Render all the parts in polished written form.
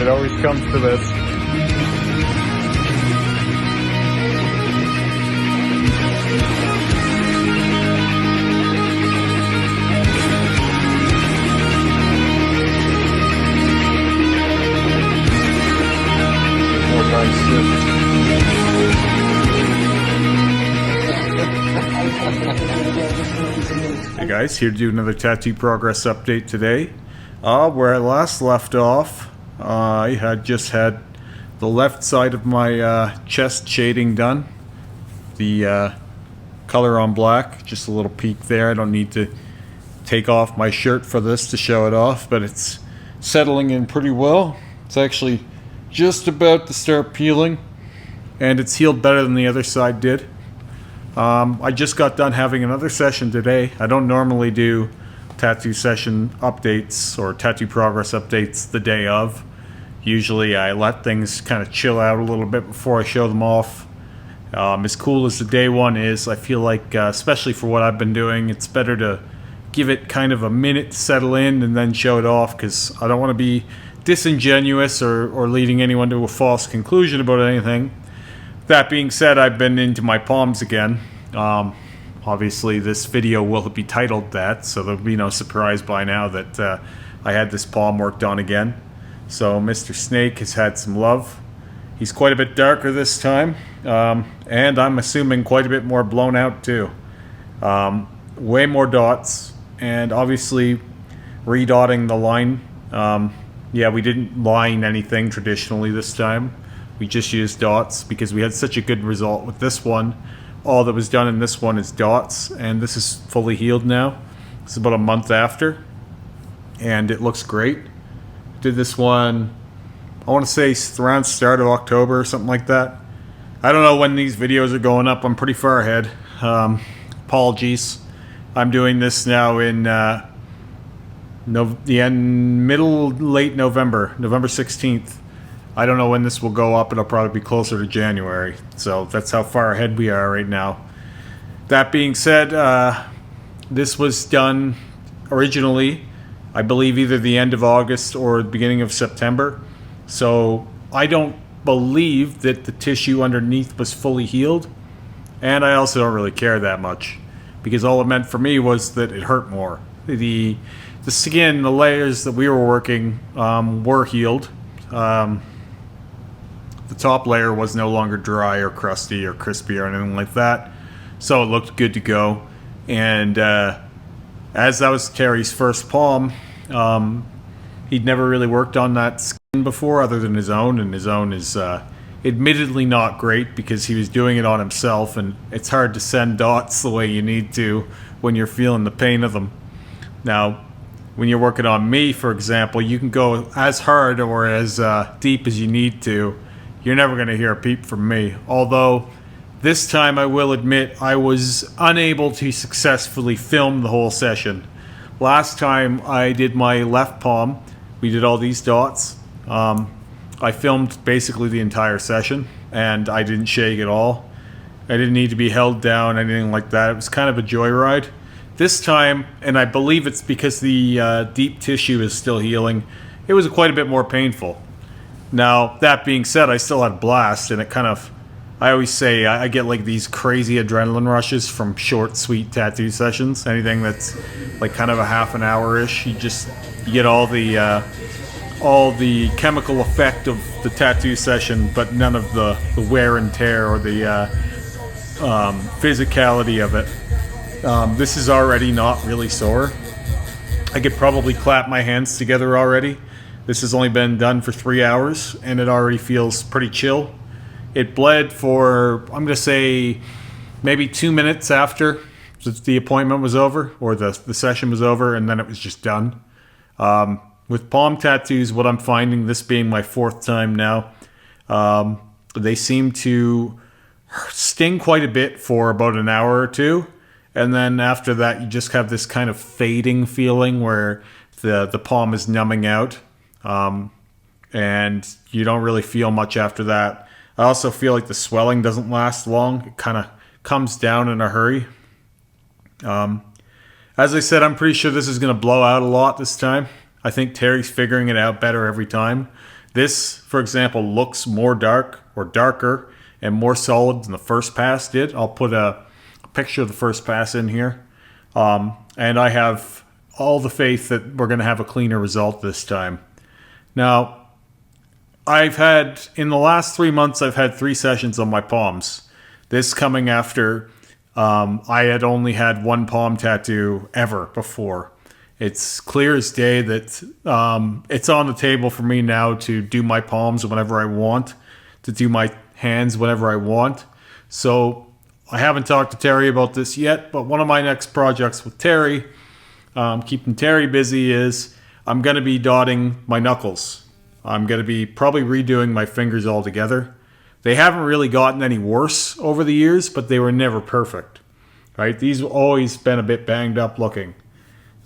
It always comes to this. More nice shit. Hey guys, here to do another tattoo progress update today. Where I last left off, I had just had the left side of my chest shading done. The color on black, just a little peak there. I don't need to take off my shirt for this to show it off, but it's settling in pretty well. It's actually just about to start peeling, and it's healed better than the other side did. I just got done having another session today. I don't normally do tattoo session updates or tattoo progress updates the day of. Usually I let things kind of chill out a little bit before I show them off. As cool as the day one is, I feel like, especially for what I've been doing, it's better to give it kind of a minute to settle in and then show it off, because I don't want to be disingenuous or leading anyone to a false conclusion about anything. That being said, I've been into my palms again. Obviously this video will be titled that, so there'll be no surprise by now that I had this palm worked on again. So Mr. Snake has had some love. He's quite a bit darker this time, and I'm assuming quite a bit more blown out too. Way more dots, and obviously redotting the line. Yeah, we didn't line anything traditionally this time. We just used dots because we had such a good result with this one. All that was done in this one is dots, and this is fully healed now. This is about a month after, and it looks great. Did this one, I want to say around start of October or something like that. I don't know when these videos are going up. I'm pretty far ahead. Apologies. I'm doing this now in late November, November 16th. I don't know when this will go up. It'll probably be closer to January. So that's how far ahead we are right now. That being said, this was done originally, I believe, either the end of August or the beginning of September. So I don't believe that the tissue underneath was fully healed. And I also don't really care that much, because all it meant for me was that it hurt more. The skin, the layers that we were working were healed. The top layer was no longer dry or crusty or crispy or anything like that, so it looked good to go. And as that was Terry's first palm, he'd never really worked on that skin before other than his own, and his own is admittedly not great because he was doing it on himself, and it's hard to send dots the way you need to when you're feeling the pain of them. Now, when you're working on me, for example, you can go as hard or as deep as you need to. You're never going to hear a peep from me. Although, this time I will admit I was unable to successfully film the whole session. Last time I did my left palm, we did all these dots. I filmed basically the entire session, and I didn't shake at all. I didn't need to be held down, anything like that. It was kind of a joyride. This time, and I believe it's because the deep tissue is still healing, it was quite a bit more painful. Now, that being said, I still had a blast, and it kind of, I always say I get like these crazy adrenaline rushes from short, sweet tattoo sessions. Anything that's like kind of a half an hour-ish, you get all the chemical effect of the tattoo session, but none of the wear and tear or the physicality of it. This is already not really sore. I could probably clap my hands together already. This has only been done for 3 hours, and it already feels pretty chill. It bled for, I'm going to say, maybe 2 minutes after the appointment was over, or the session was over, and then it was just done. With palm tattoos, what I'm finding, this being my 4th time now, they seem to sting quite a bit for about an hour or two. And then after that, you just have this kind of fading feeling where the palm is numbing out. And you don't really feel much after that. I also feel like the swelling doesn't last long. It kind of comes down in a hurry. As I said, I'm pretty sure this is going to blow out a lot this time. I think Terry's figuring it out better every time. This, for example, looks more dark or darker and more solid than the first pass did. I'll put a picture of the first pass in here. And I have all the faith that we're going to have a cleaner result this time. Now, in the last 3 months, I've had 3 sessions on my palms. This coming after I had only had 1 palm tattoo ever before. It's clear as day that it's on the table for me now to do my palms whenever I want, to do my hands whenever I want. So I haven't talked to Terry about this yet, but one of my next projects with Terry, keeping Terry busy, is I'm going to be dotting my knuckles. I'm going to be probably redoing my fingers altogether. They haven't really gotten any worse over the years, but they were never perfect. Right? These have always been a bit banged up looking.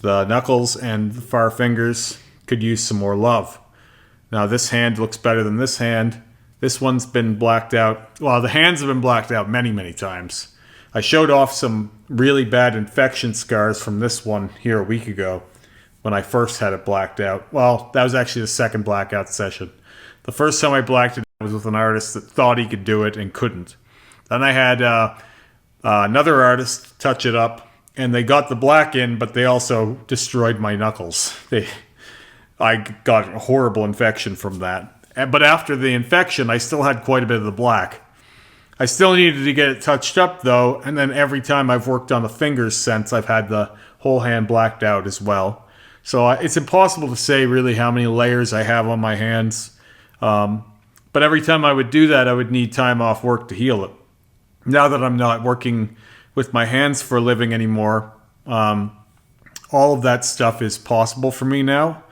The knuckles and the far fingers could use some more love. Now this hand looks better than this hand. This one's been blacked out. Well, the hands have been blacked out many, many times. I showed off some really bad infection scars from this one here a week ago when I first had it blacked out. Well, that was actually the second blackout session. The first time I blacked it out was with an artist that thought he could do it and couldn't. Then I had another artist touch it up, and they got the black in, but they also destroyed my knuckles. I got a horrible infection from that. But after the infection, I still had quite a bit of the black. I still needed to get it touched up, though, and then every time I've worked on the fingers since, I've had the whole hand blacked out as well. So it's impossible to say really how many layers I have on my hands. But every time I would do that, I would need time off work to heal it. Now that I'm not working with my hands for a living anymore, all of that stuff is possible for me now.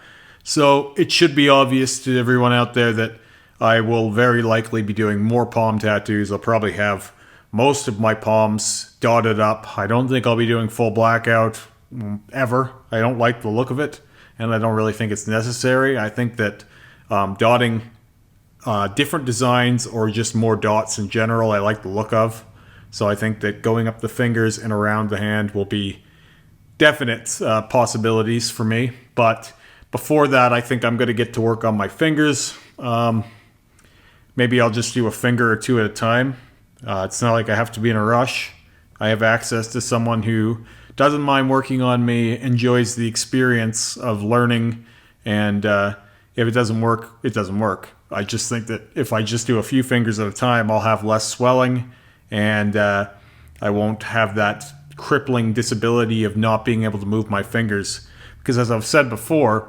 So it should be obvious to everyone out there that I will very likely be doing more palm tattoos. I'll probably have most of my palms dotted up. I don't think I'll be doing full blackout ever. I don't like the look of it, and I don't really think it's necessary. I think that dotting different designs or just more dots in general, I like the look of. So I think that going up the fingers and around the hand will be definite possibilities for me. But before that, I think I'm going to get to work on my fingers. Maybe I'll just do a finger or two at a time. It's not like I have to be in a rush. I have access to someone who doesn't mind working on me, enjoys the experience of learning, and if it doesn't work, it doesn't work. I just think that if I just do a few fingers at a time, I'll have less swelling, and I won't have that crippling disability of not being able to move my fingers. Because as I've said before,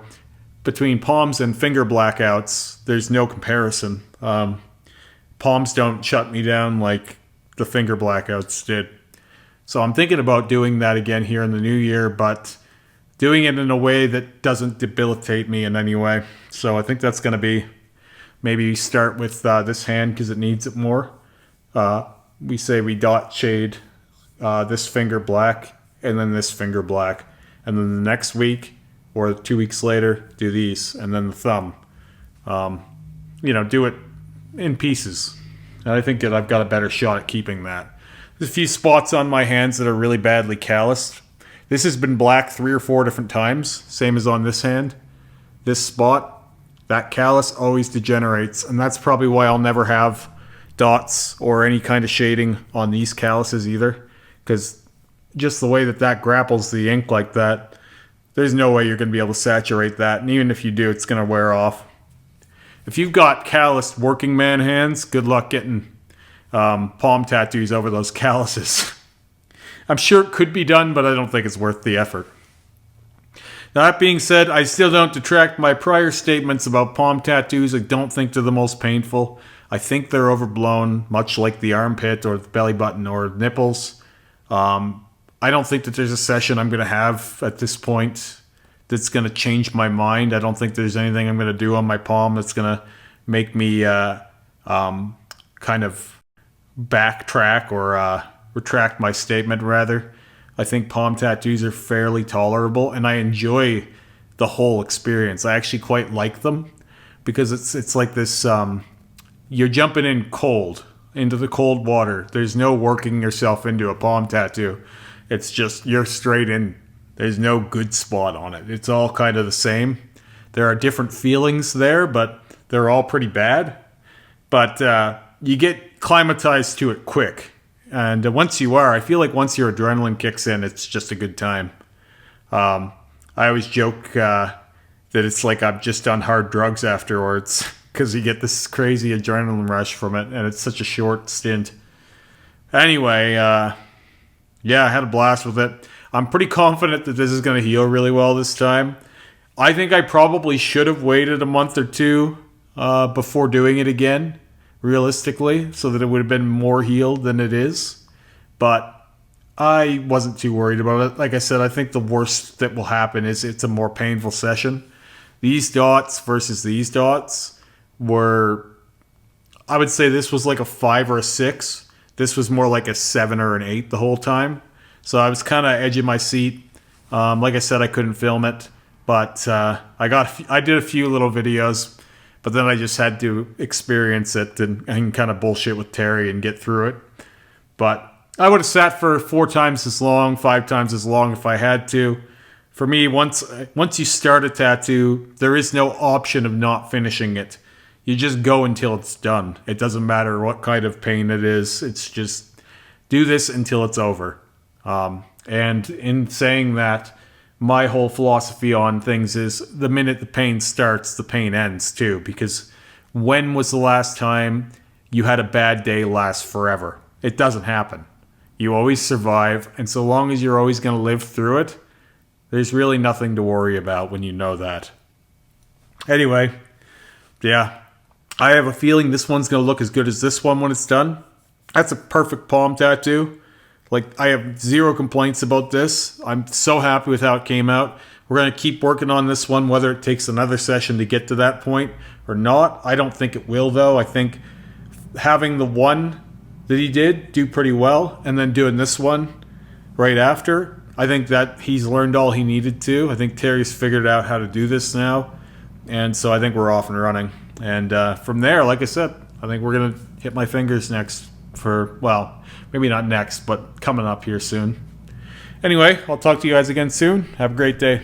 between palms and finger blackouts, there's no comparison. Palms don't shut me down like the finger blackouts did. So I'm thinking about doing that again here in the new year, but doing it in a way that doesn't debilitate me in any way. So I think that's going to be, maybe start with this hand because it needs it more. We say we dot shade this finger black and then this finger black. And then the next week or 2 weeks later, do these, and then the thumb. Do it in pieces. And I think that I've got a better shot at keeping that. There's a few spots on my hands that are really badly calloused. This has been black 3 or 4 different times, same as on this hand. This spot, that callus always degenerates, and that's probably why I'll never have dots or any kind of shading on these calluses either, because just the way that grapples the ink like that, there's no way you're going to be able to saturate that, and even if you do, it's going to wear off. If you've got calloused working man hands, good luck getting palm tattoos over those calluses. I'm sure it could be done, but I don't think it's worth the effort. Now, that being said, I still don't detract my prior statements about palm tattoos. I don't think they're the most painful. I think they're overblown, much like the armpit or the belly button or nipples. I don't think that there's a session I'm going to have at this point that's going to change my mind. I don't think there's anything I'm going to do on my palm that's going to make me kind of backtrack or retract my statement, rather. I think palm tattoos are fairly tolerable, and I enjoy the whole experience. I actually quite like them because it's like this, you're jumping in cold, into the cold water. There's no working yourself into a palm tattoo. It's just, you're straight in. There's no good spot on it. It's all kind of the same. There are different feelings there, but they're all pretty bad, but you get climatized to it quick. And once you are, I feel like once your adrenaline kicks in, it's just a good time. I always joke that it's like I've just done hard drugs afterwards because you get this crazy adrenaline rush from it, and it's such a short stint. Anyway, yeah, I had a blast with it. I'm pretty confident that this is going to heal really well this time. I think I probably should have waited a month or two before doing it again, realistically, so that it would have been more healed than it is. But I wasn't too worried about it. Like I said, I think the worst that will happen is it's a more painful session. These dots versus these dots were, I would say this was like a 5 or a 6. This was more like a 7 or an 8 the whole time. So I was kind of edge of my seat. Like I said, I couldn't film it, but I did a few little videos, but then I just had to experience it and kind of bullshit with Terry and get through it. But I would have sat for 4 times as long, 5 times as long if I had to. For me, once you start a tattoo, there is no option of not finishing it. You just go until it's done. It doesn't matter what kind of pain it is. It's just do this until it's over. And in saying that, my whole philosophy on things is the minute the pain starts, the pain ends too. Because when was the last time you had a bad day last forever? It doesn't happen. You always survive. And so long as you're always going to live through it, there's really nothing to worry about when you know that. Anyway, yeah. I have a feeling this one's going to look as good as this one when it's done. That's a perfect palm tattoo. Like, I have 0 complaints about this. I'm so happy with how it came out. We're going to keep working on this one, whether it takes another session to get to that point or not. I don't think it will, though. I think having the one that he did do pretty well and then doing this one right after, I think that he's learned all he needed to. I think Terry's figured out how to do this now. And so I think we're off and running. And from there, like I said, I think we're going to hit my fingers next for, well, maybe not next, but coming up here soon. Anyway, I'll talk to you guys again soon. Have a great day.